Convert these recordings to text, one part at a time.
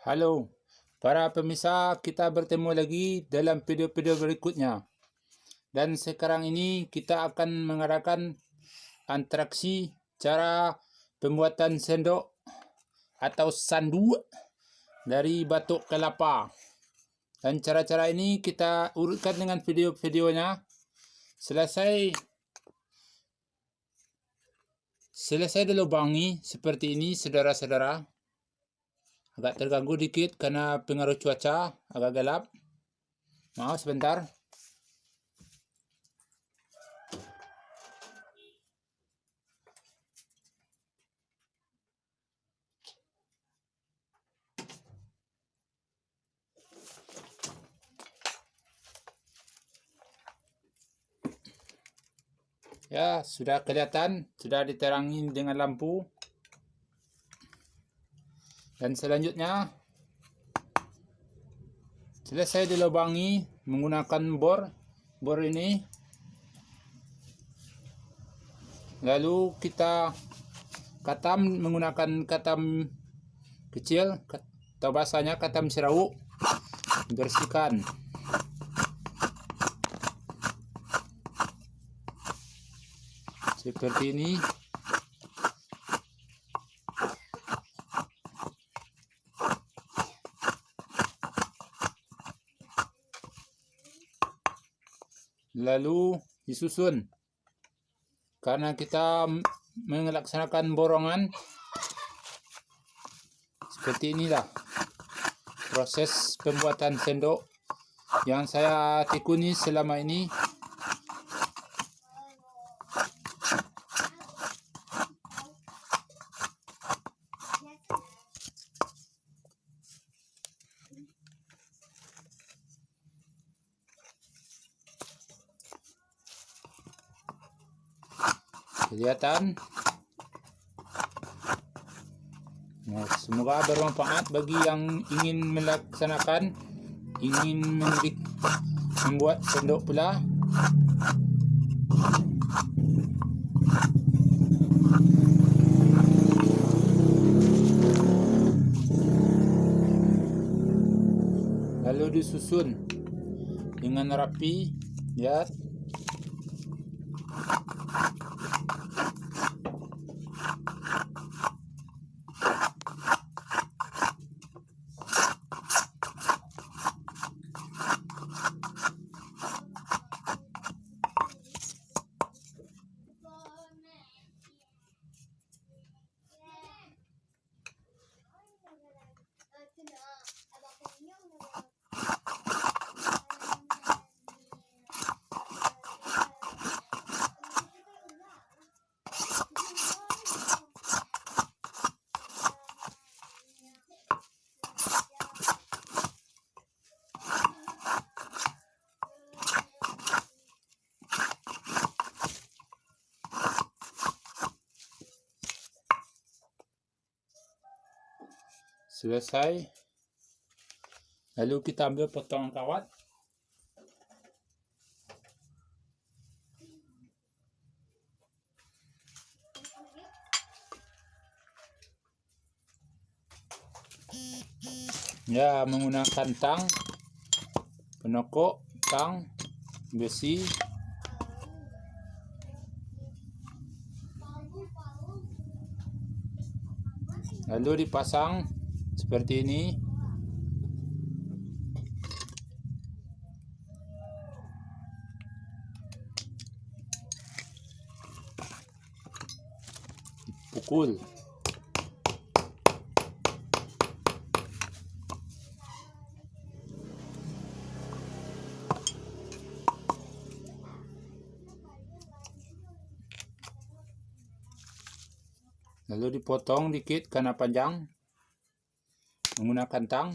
Halo, para pemirsa, kita bertemu lagi dalam video-video berikutnya. Dan sekarang ini kita akan mengadakan interaksi cara pembuatan sendok atau sandu dari batok kelapa. Dan cara-cara ini kita urutkan dengan video-videonya. Selesai dilubangi seperti ini, saudara-saudara. Agak terganggu dikit karena pengaruh cuaca, agak gelap. Maaf sebentar. Ya, sudah kelihatan, sudah diterangi dengan lampu. Dan selanjutnya, selesai dilubangi menggunakan bor ini. Lalu kita katam menggunakan katam kecil atau bahasanya katam serau. Bersihkan. Seperti ini. Lalu disusun. Karena kita melaksanakan borongan seperti inilah proses pembuatan sendok yang saya tekuni selama ini. Kelihatan. Nah, semoga bermanfaat bagi yang ingin melaksanakan, ingin membuat sendok pula. Lalu disusun dengan rapi, lihat. Selesai. Lalu kita ambil potongan kawat. Ya, menggunakan tang, penokok, tang, besi. Lalu dipasang seperti ini. Pukul. Lalu dipotong dikit karena panjang menggunakan tang.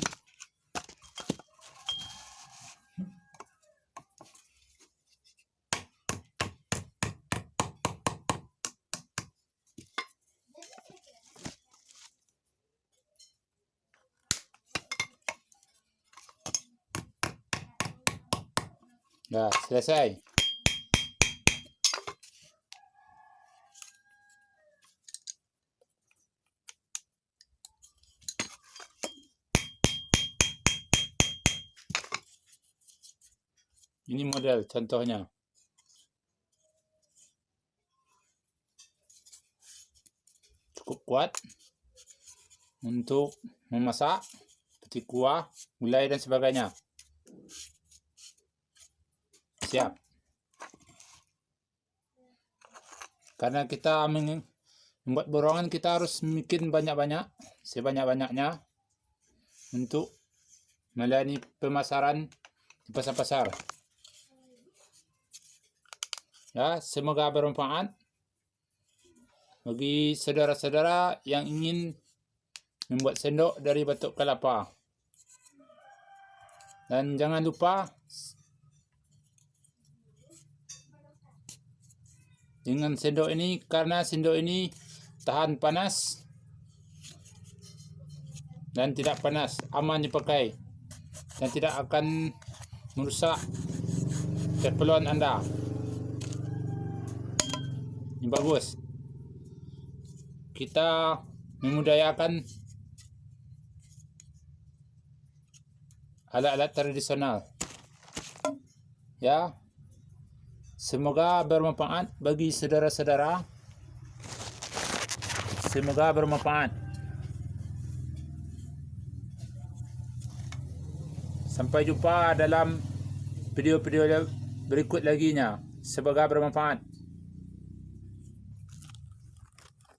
Dah selesai. Ini model contohnya. Cukup kuat untuk memasak seperti kuah, gulai dan sebagainya. Siap. Karena kita membuat borongan, kita harus bikin banyak-banyak, sebanyak-banyaknya untuk melayani pemasaran di pasar-pasar. Ya, semoga bermanfaat bagi saudara-saudara yang ingin membuat sendok dari batok kelapa. Dan jangan lupa dengan sendok ini, karena sendok ini tahan panas dan tidak panas, aman dipakai dan tidak akan merusak teflon Anda. Ini bagus. Kita memudayakan alat-alat tradisional. Ya. Semoga bermanfaat bagi saudara-saudara. Semoga bermanfaat. Sampai jumpa dalam video-video berikut laginya. Semoga bermanfaat.